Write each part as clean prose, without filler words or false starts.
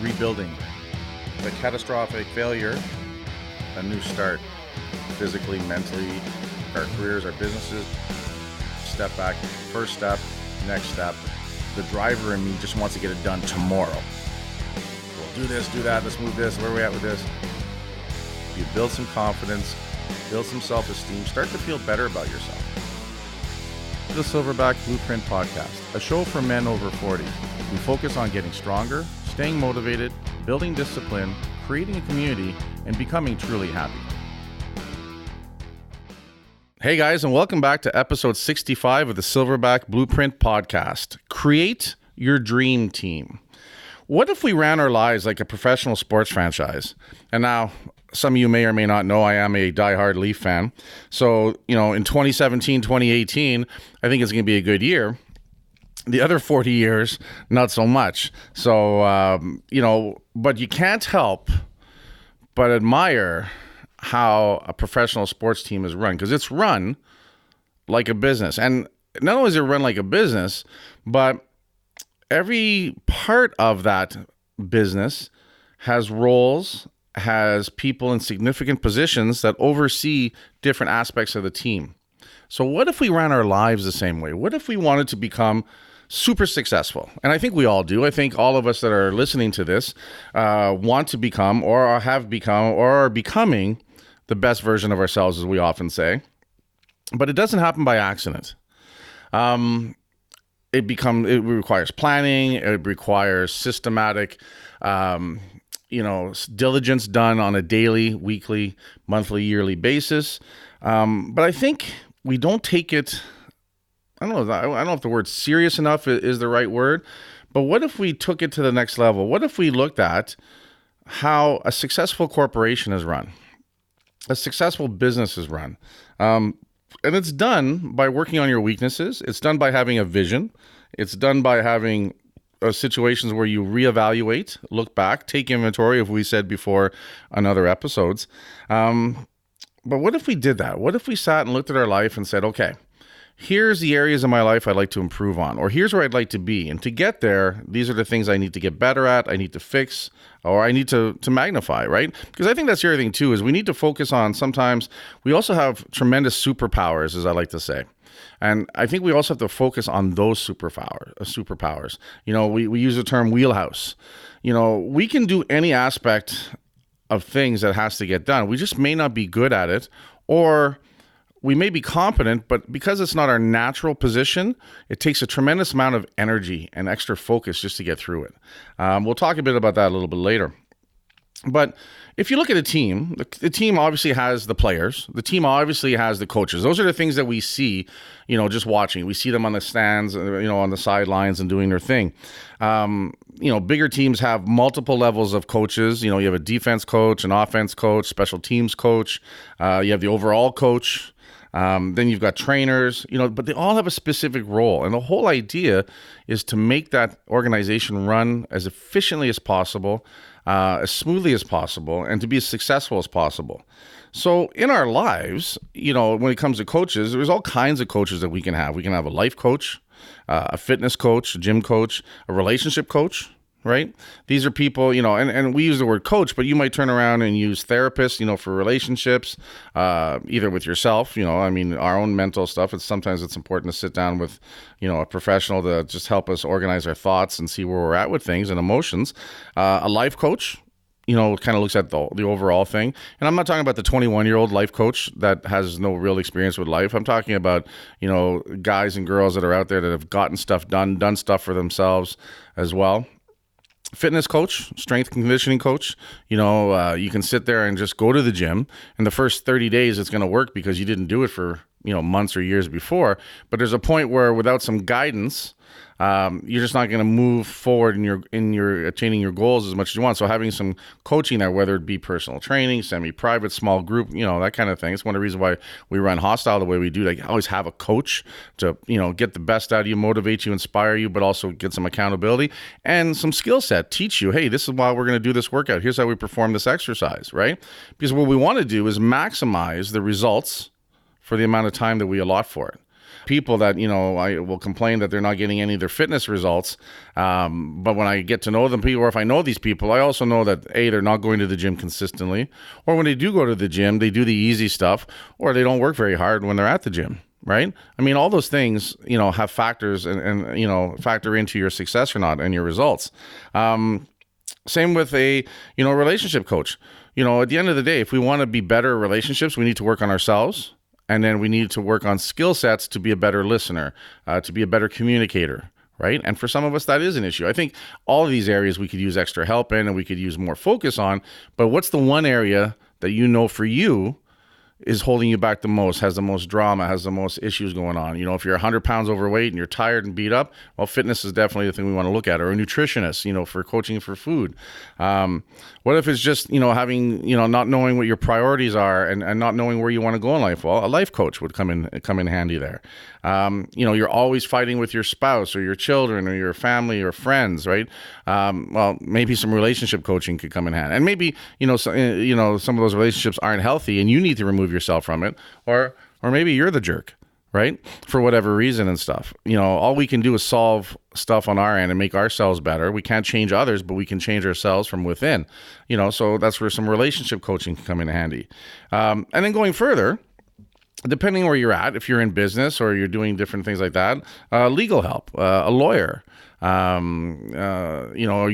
rebuilding. The catastrophic failure, a new start, physically, mentally, our careers, our businesses. Step back, first step, next step. The driver in me just wants to get it done tomorrow. We'll do this, do that, let's move this, where are we at with this? You build some confidence, build some self-esteem, start to feel better about yourself. The Silverback Blueprint Podcast, a show for men over 40 who focus on getting stronger, staying motivated, building discipline, creating a community, and becoming truly happy. Hey guys, and welcome back to episode 65 of the Silverback Blueprint Podcast. Create your dream team. What if we ran our lives like a professional sports franchise? And now, some of you may or may not know I am a diehard Leaf fan. So, in 2017, 2018, I think it's going to be a good year. The other 40 years, not so much. So, but you can't help but admire how a professional sports team is run, because it's run like a business. And not only is it run like a business, but every part of that business has roles, has people in significant positions that oversee different aspects of the team. So what if we ran our lives the same way? What if we wanted to become super successful? And I think we all do. I think all of us that are listening to this want to become or have become or are becoming the best version of ourselves, as we often say. But it doesn't happen by accident. It requires planning. It requires systematic, diligence done on a daily, weekly, monthly, yearly basis. But I think we don't take it. I don't know if the word serious enough is the right word. But what if we took it to the next level? What if we looked at how a successful corporation is run? A successful business is run. And it's done by working on your weaknesses. It's done by having a vision. It's done by having situations where you reevaluate, look back, take inventory, as we said before on other episodes. But what if we did that? What if we sat and looked at our life and said, okay, here's the areas of my life I'd like to improve on, or here's where I'd like to be. And to get there, these are the things I need to get better at, I need to fix, or I need to magnify, right? Because I think that's the other thing too, is we need to focus on, sometimes we also have tremendous superpowers, as I like to say. And I think we also have to focus on those superpowers. We use the term wheelhouse. We can do any aspect of things that has to get done. We just may not be good at it, or we may be competent, but because it's not our natural position, it takes a tremendous amount of energy and extra focus just to get through it. We'll talk a bit about that a little bit later. But if you look at a team, the team obviously has the players. The team obviously has the coaches. Those are the things that we see, just watching. We see them on the stands, on the sidelines and doing their thing. Bigger teams have multiple levels of coaches. You have a defense coach, an offense coach, special teams coach. You have the overall coach. Then you've got trainers, but they all have a specific role. And the whole idea is to make that organization run as efficiently as possible, as smoothly as possible, and to be as successful as possible. So in our lives, when it comes to coaches, there's all kinds of coaches that we can have. We can have a life coach, a fitness coach, a gym coach, a relationship coach. Right? These are people, and we use the word coach, but you might turn around and use therapist, for relationships, either with yourself, our own mental stuff. Sometimes it's important to sit down with, a professional to just help us organize our thoughts and see where we're at with things and emotions. A life coach, kind of looks at the overall thing. And I'm not talking about the 21-year-old life coach that has no real experience with life. I'm talking about, guys and girls that are out there that have gotten stuff done stuff for themselves as well. Fitness coach, strength conditioning coach, you can sit there and just go to the gym, and the first 30 days it's going to work because you didn't do it for, months or years before. But there's a point where without some guidance, you're just not going to move forward in your attaining your goals as much as you want. So having some coaching there, whether it be personal training, semi-private, small group, that kind of thing. It's one of the reasons why we run Hostile the way we do. Like, always have a coach to, get the best out of you, motivate you, inspire you, but also get some accountability and some skill set. Teach you, hey, this is why we're going to do this workout. Here's how we perform this exercise, right? Because what we want to do is maximize the results for the amount of time that we allot for it. people that, I will complain that they're not getting any of their fitness results. But when I get to know them, or if I know these people, I also know that A, they're not going to the gym consistently, or when they do go to the gym, they do the easy stuff, or they don't work very hard when they're at the gym. Right? I mean, all those things, have factors and factor into your success or not and your results. Same with a, relationship coach. At the end of the day, if we want to be better at relationships, we need to work on ourselves. And then we need to work on skill sets to be a better listener, to be a better communicator, right? And for some of us, that is an issue. I think all of these areas we could use extra help in and we could use more focus on. But what's the one area that for you is holding you back the most, has the most drama, has the most issues going on? If you're 100 pounds overweight and you're tired and beat up, well, fitness is definitely the thing we want to look at. Or a nutritionist, for coaching for food. What if it's just, having, not knowing what your priorities are and not knowing where you want to go in life? Well, a life coach would come in handy there. You're always fighting with your spouse or your children or your family or friends, right? Well, maybe some relationship coaching could come in handy. And maybe, some of those relationships aren't healthy and you need to remove yourself from it, or maybe you're the jerk, right? For whatever reason and stuff. All we can do is solve stuff on our end and make ourselves better. We can't change others, but we can change ourselves from within. So that's where some relationship coaching can come in handy. And then going further, depending where you're at, if you're in business or you're doing different things like that, legal help, a lawyer. You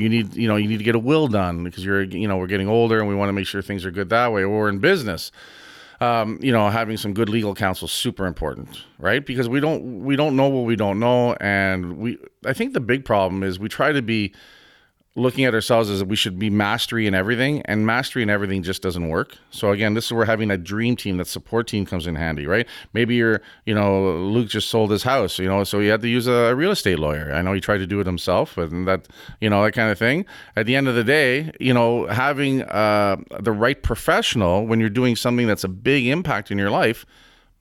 need to get a will done because we're getting older and we want to make sure things are good that way. Or in business, having some good legal counsel is super important, right? Because we don't know what we don't know. And I think the big problem is we try to be looking at ourselves as we should be mastery in everything, and mastery in everything just doesn't work. So again, this is where having a dream team, that support team comes in handy, right? Maybe Luke just sold his house, so he had to use a real estate lawyer. I know he tried to do it himself, and that kind of thing. At the end of the day, having the right professional when you're doing something that's a big impact in your life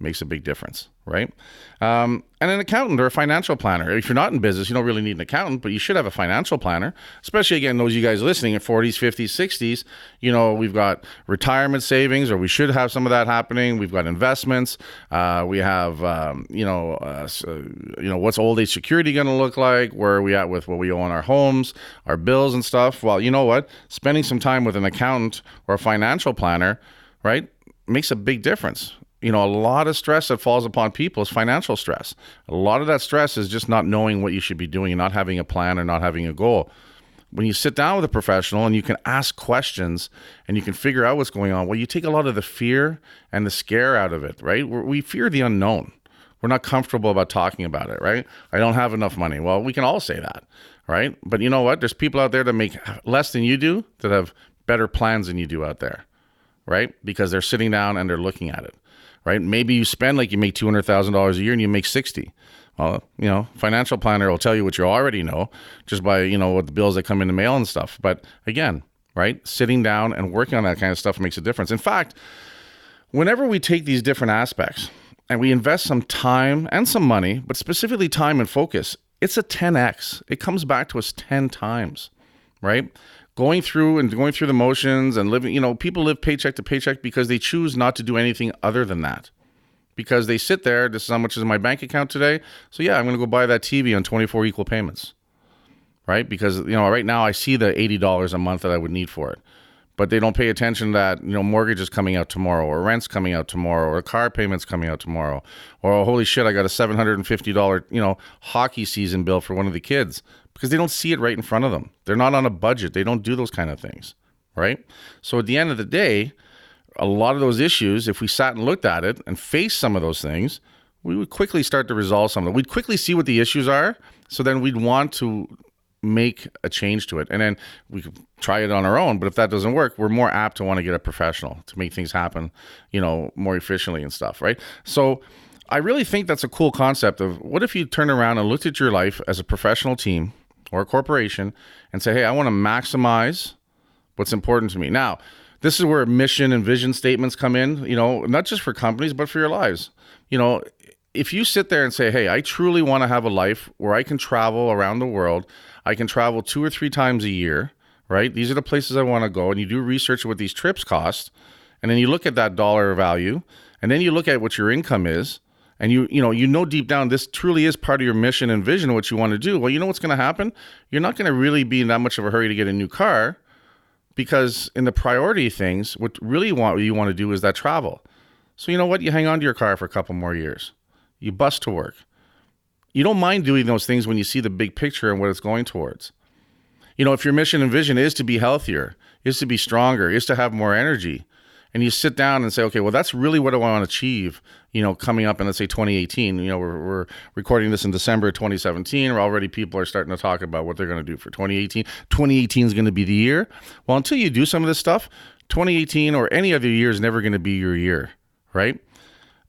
makes a big difference, right? And an accountant or a financial planner. If you're not in business, you don't really need an accountant, but you should have a financial planner, especially, again, those of you guys listening in 40s, 50s, 60s, we've got retirement savings, or we should have some of that happening. We've got investments. We have, what's old age security going to look like? Where are we at with what we owe on our homes, our bills and stuff? Well, you know what? Spending some time with an accountant or a financial planner, right, makes a big difference. A lot of stress that falls upon people is financial stress. A lot of that stress is just not knowing what you should be doing and not having a plan or not having a goal. When you sit down with a professional and you can ask questions and you can figure out what's going on, well, you take a lot of the fear and the scare out of it, right? We fear the unknown. We're not comfortable about talking about it, right? I don't have enough money. Well, we can all say that, right? But you know what? There's people out there that make less than you do that have better plans than you do out there, right? Because they're sitting down and they're looking at it. Right? Maybe you spend like you make $200,000 a year and you make 60. Well, financial planner will tell you what you already know just by, what the bills that come in the mail and stuff. But again, right? Sitting down and working on that kind of stuff makes a difference. In fact, whenever we take these different aspects and we invest some time and some money, but specifically time and focus, it's a 10x. It comes back to us 10 times, right? Going through the motions and living, people live paycheck to paycheck because they choose not to do anything other than that. Because they sit there, this is how much is in my bank account today. So yeah, I'm going to go buy that TV on 24 equal payments, right? Because, right now I see the $80 a month that I would need for it. But they don't pay attention that, mortgage is coming out tomorrow, or rent's coming out tomorrow, or car payment's coming out tomorrow. Or, oh, holy shit, I got a $750, hockey season bill for one of the kids. Because they don't see it right in front of them. They're not on a budget. They don't do those kind of things, right? So at the end of the day, a lot of those issues, if we sat and looked at it and faced some of those things, we would quickly start to resolve some of them. We'd quickly see what the issues are, so then we'd want to make a change to it. And then we could try it on our own, but if that doesn't work, we're more apt to want to get a professional to make things happen, more efficiently and stuff, right? So I really think that's a cool concept of what if you turn around and looked at your life as a professional team or a corporation and say, hey, I want to maximize what's important to me. Now, this is where mission and vision statements come in, not just for companies, but for your lives. If you sit there and say, hey, I truly want to have a life where I can travel around the world, I can travel 2 or 3 times a year, right? These are the places I want to go. And you do research what these trips cost. And then you look at that dollar value, and then you look at what your income is. and you know deep down this truly is part of your mission and vision of what you want to do, well, you know what's going to happen? You're not going to really be in that much of a hurry to get a new car, because in the priority things, what you want to do is that travel. So you know what? You hang on to your car for a couple more years. You bus to work. You don't mind doing those things when you see the big picture and what it's going towards. You know, if your mission and vision is to be healthier, is to be stronger, is to have more energy, and you sit down and say, okay, well, that's really what I want to achieve, you know, coming up in, let's say, 2018. You know, we're recording this in December 2017. Already people are starting to talk about what they're going to do for 2018. 2018 is going to be the year. Well, until you do some of this stuff, 2018 or any other year is never going to be your year, right?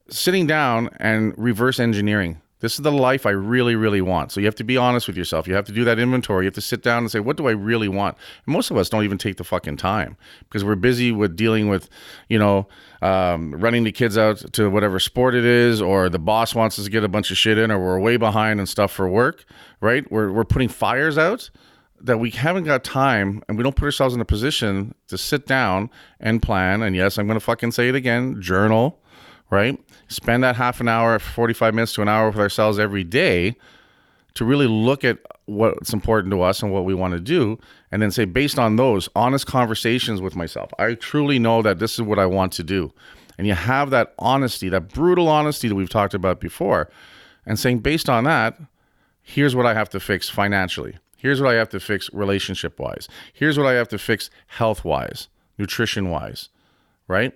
Sitting down and reverse engineering. This is the life I really, really want. So you have to be honest with yourself. You have to do that inventory. You have to sit down and say, what do I really want? And most of us don't even take the fucking time because we're busy with dealing with, you know, running the kids out to whatever sport it is, or the boss wants us to get a bunch of shit in, or we're way behind and stuff for work, right? We're putting fires out that we haven't got time, and we don't put ourselves in a position to sit down and plan. And yes, I'm going to fucking say it again, journal, right? Spend that half an hour, 45 minutes to an hour with ourselves every day to really look at what's important to us and what we want to do. And then say, based on those honest conversations with myself, I truly know that this is what I want to do. And you have that honesty, that brutal honesty that we've talked about before, and saying, based on that, here's what I have to fix financially. Here's what I have to fix relationship-wise. Here's what I have to fix health-wise, nutrition-wise, right?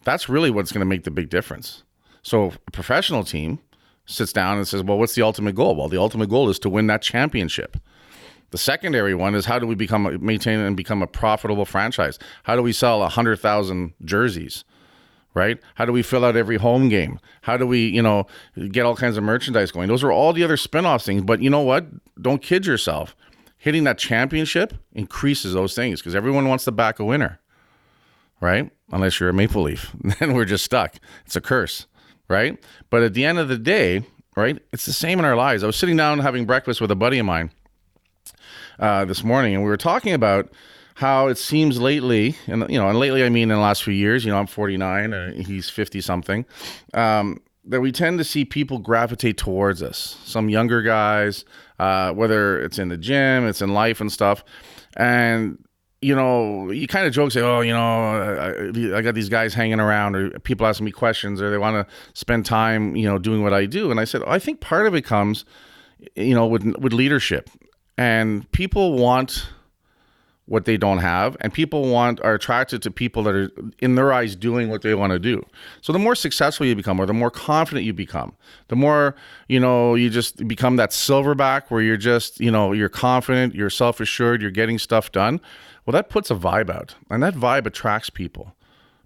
That's really what's going to make the big difference. So a professional team sits down and says, well, what's the ultimate goal? Well, the ultimate goal is to win that championship. The secondary one is, how do we maintain and become a profitable franchise? How do we sell 100,000 jerseys, right? How do we fill out every home game? How do we, you know, get all kinds of merchandise going? Those are all the other spin-off things. But you know what? Don't kid yourself. Hitting that championship increases those things because everyone wants to back a winner, right? Unless you're a Maple Leaf. Then we're just stuck. It's a curse, right? But at the end of the day, right, it's the same in our lives. I was sitting down having breakfast with a buddy of mine this morning, and we were talking about how it seems lately, and lately I mean in the last few years, you know, I'm 49, he's 50 something, that we tend to see people gravitate towards us. Some younger guys, whether it's in the gym, it's in life and stuff, and you know, you kind of joke, say, oh, you know, I got these guys hanging around, or people asking me questions, or they want to spend time, you know, doing what I do. And I said, I think part of it comes, you know, with leadership. And people want what they don't have, and people are attracted to people that are, in their eyes, doing what they want to do. So the more successful you become, or the more confident you become, the more, you know, you just become that silverback where you're just, you know, you're confident, you're self-assured, you're getting stuff done. Well, that puts a vibe out, and that vibe attracts people.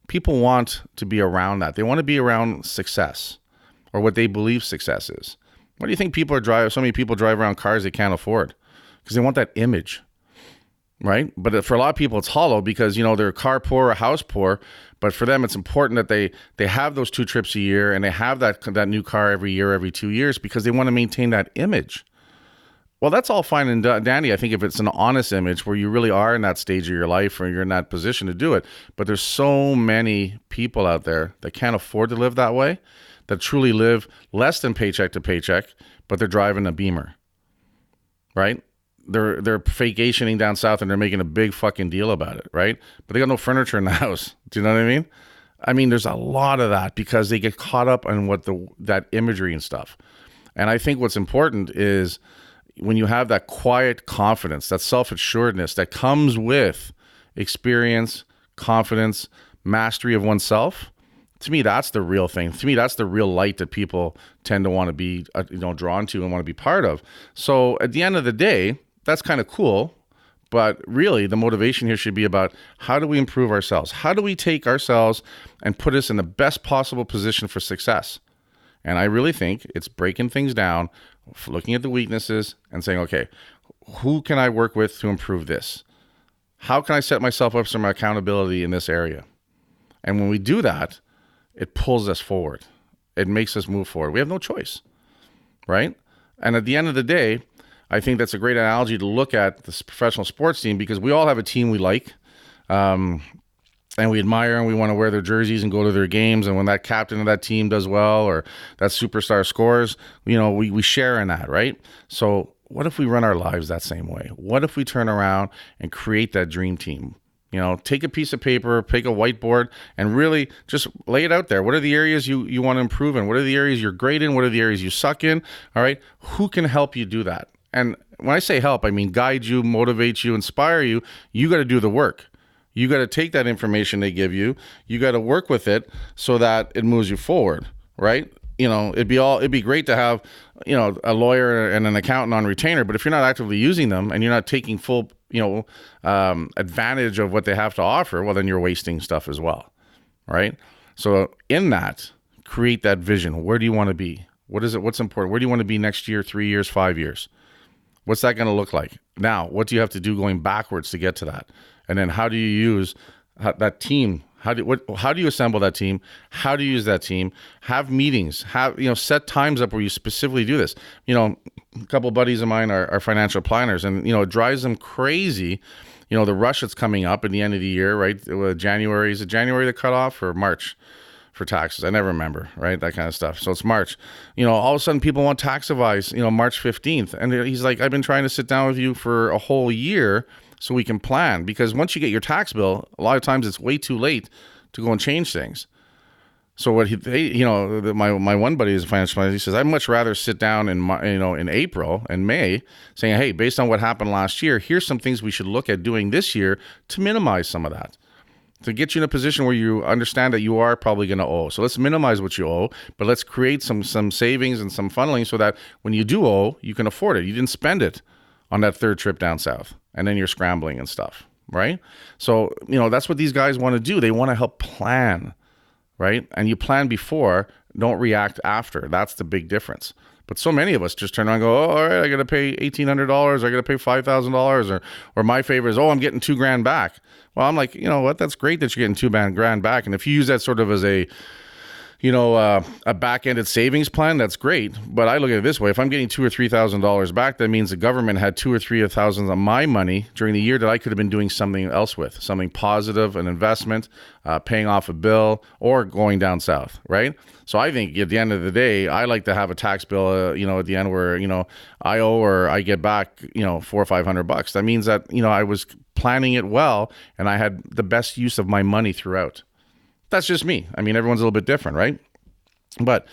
People want to be around that. They want to be around success, or what they believe success is. Why do you think so many people drive around cars they can't afford? Because they want that image, right? But for a lot of people, it's hollow because, you know, they're car poor or house poor. But for them, it's important that they have those 2 trips a year, and they have that new car every year, every 2 years, because they want to maintain that image. Well, that's all fine and dandy, I think, if it's an honest image where you really are in that stage of your life or you're in that position to do it. But there's so many people out there that can't afford to live that way, that truly live less than paycheck to paycheck, but they're driving a Beamer, right? They're vacationing down south and they're making a big fucking deal about it, right? But they got no furniture in the house. Do you know what I mean? I mean, there's a lot of that because they get caught up on that imagery and stuff. And I think what's important is, when you have that quiet confidence, that self-assuredness that comes with experience, confidence, mastery of oneself, to me, that's the real thing. To me, that's the real light that people tend to want to be, drawn to and want to be part of. So at the end of the day, that's kind of cool. But really, the motivation here should be about, how do we improve ourselves? How do we take ourselves and put us in the best possible position for success? And I really think it's breaking things down, looking at the weaknesses and saying, okay, who can I work with to improve this? How can I set myself up for some accountability in this area? And when we do that, it pulls us forward. It makes us move forward. We have no choice, right? And at the end of the day, I think that's a great analogy to look at this professional sports team, because we all have a team we like. and we admire and we want to wear their jerseys and go to their games. And when that captain of that team does well or that superstar scores, we share in that, right? So what if we run our lives that same way? What if we turn around and create that dream team? Take a piece of paper, take a whiteboard, and really just lay it out there. What are the areas you want to improve in? What are the areas you're great in? What are the areas you suck in? All right. Who can help you do that? And when I say help, I mean guide you, motivate you, inspire you. You got to do the work. You got to take that information they give you. You got to work with it so that it moves you forward, right? It'd be great to have, a lawyer and an accountant on retainer, but if you're not actively using them and you're not taking full, advantage of what they have to offer, well, then you're wasting stuff as well, right? So in that, create that vision. Where do you want to be? What is it? What's important? Where do you want to be next year, 3 years, 5 years? What's that going to look like? Now, what do you have to do going backwards to get to that? And then how do you use that team? How do you assemble that team? How do you use that team? Have meetings. Set times up where you specifically do this. A couple of buddies of mine are financial planners, and it drives them crazy. The rush that's coming up at the end of the year, right? January, is it January the cutoff or March for taxes? I never remember, right? That kind of stuff. So it's March. All of a sudden people want tax advice, March 15th. And he's like, I've been trying to sit down with you for a whole year so we can plan, because once you get your tax bill, a lot of times it's way too late to go and change things. So what my one buddy is a financial planner. He says, I'd much rather sit down in April and May saying, hey, based on what happened last year, here's some things we should look at doing this year to minimize some of that, to get you in a position where you understand that you are probably going to owe. So let's minimize what you owe, but let's create some savings and some funneling so that when you do owe, you can afford it. You didn't spend it on that third trip down south, and then you're scrambling and stuff, right? So, that's what these guys want to do. They want to help plan, right? And you plan before, don't react after. That's the big difference. But so many of us just turn around and go, oh, all right, I got to pay $1,800, I got to pay $5,000, or my favorite is, oh, I'm getting $2,000 back. Well, I'm like, you know what? That's great that you're getting $2,000 back. And if you use that sort of as a back-ended savings plan, that's great. But I look at it this way: if I'm getting $2,000 or $3,000 back, that means the government had $2,000 or $3,000 of my money during the year that I could have been doing something else with, something positive, an investment, paying off a bill, or going down south, right? So I think at the end of the day, I like to have a tax bill, at the end where, I owe or I get back, $400 or $500. That means that, I was planning it well and I had the best use of my money throughout. That's just me. I mean, everyone's a little bit different, right? But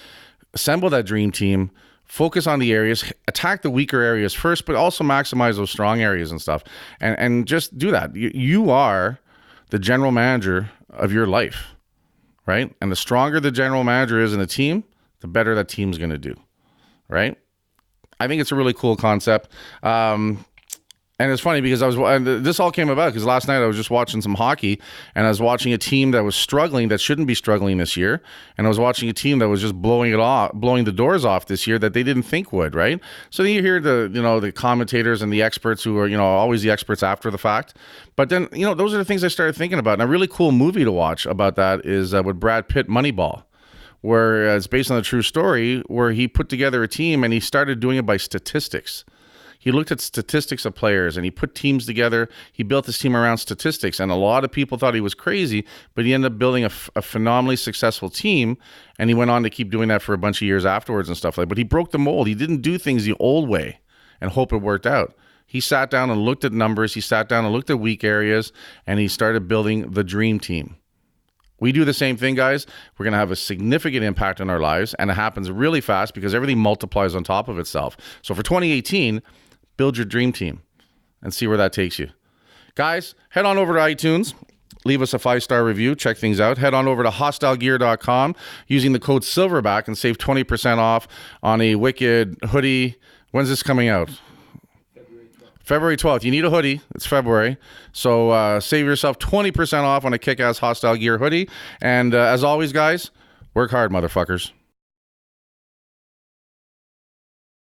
assemble that dream team, focus on the areas, attack the weaker areas first, but also maximize those strong areas and stuff. And just do that. You are the general manager of your life, right? And the stronger the general manager is in a team, the better that team's going to do, right? I think it's a really cool concept. And it's funny because this all came about because last night I was just watching some hockey, and I was watching a team that was struggling, that shouldn't be struggling this year. And I was watching a team that was just blowing the doors off this year that they didn't think would, right? So then you hear the commentators and the experts who are, always the experts after the fact. But then, those are the things I started thinking about. And a really cool movie to watch about that is with Brad Pitt, Moneyball, where it's based on a true story where he put together a team and he started doing it by statistics. He looked at statistics of players and he put teams together. He built his team around statistics, and a lot of people thought he was crazy, but he ended up building a phenomenally successful team, and he went on to keep doing that for a bunch of years afterwards and stuff like that. But he broke the mold. He didn't do things the old way and hope it worked out. He sat down and looked at numbers. He sat down and looked at weak areas, and he started building the dream team. We do the same thing, guys. We're going to have a significant impact in our lives, and it happens really fast because everything multiplies on top of itself. So for 2018, build your dream team and see where that takes you. Guys, head on over to iTunes. Leave us a 5-star review. Check things out. Head on over to hostilegear.com using the code Silverback and save 20% off on a wicked hoodie. When's this coming out? February 12th. You need a hoodie. It's February. So save yourself 20% off on a kick-ass Hostile Gear hoodie. And as always, guys, work hard, motherfuckers.